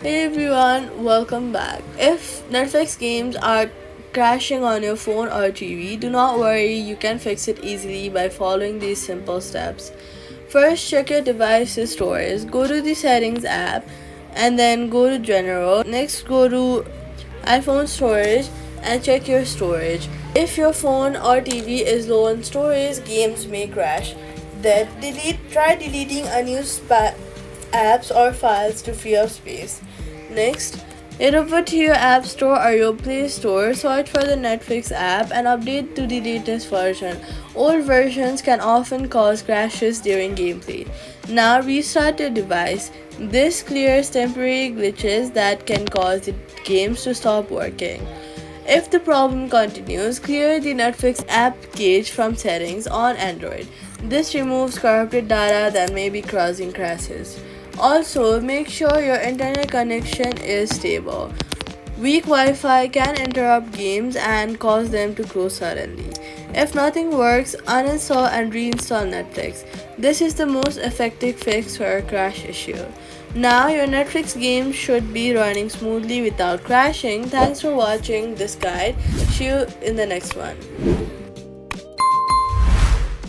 Hey everyone, welcome back. If Netflix games are crashing on your phone or TV, do not worry, you can fix it easily by following these simple steps. First, check your device's storage. Go to the Settings app and then go to General. Next, go to iPhone storage and check your storage. If your phone or TV is low on storage, games may crash. Then try deleting unused apps or files to free up space. Next, head over to your App Store or your Play Store, search for the Netflix app and update to the latest version. Old versions can often cause crashes during gameplay. Now restart your device. This clears temporary glitches that can cause the games to stop working. If the problem continues, clear the Netflix app cache from settings on Android. This removes corrupted data that may be causing crashes. Also, make sure your internet connection is stable. Weak Wi-Fi can interrupt games and cause them to close suddenly. If nothing works, uninstall and reinstall Netflix. This is the most effective fix for a crash issue. Now your Netflix game should be running smoothly without crashing. Thanks for watching this guide. See you in the next one.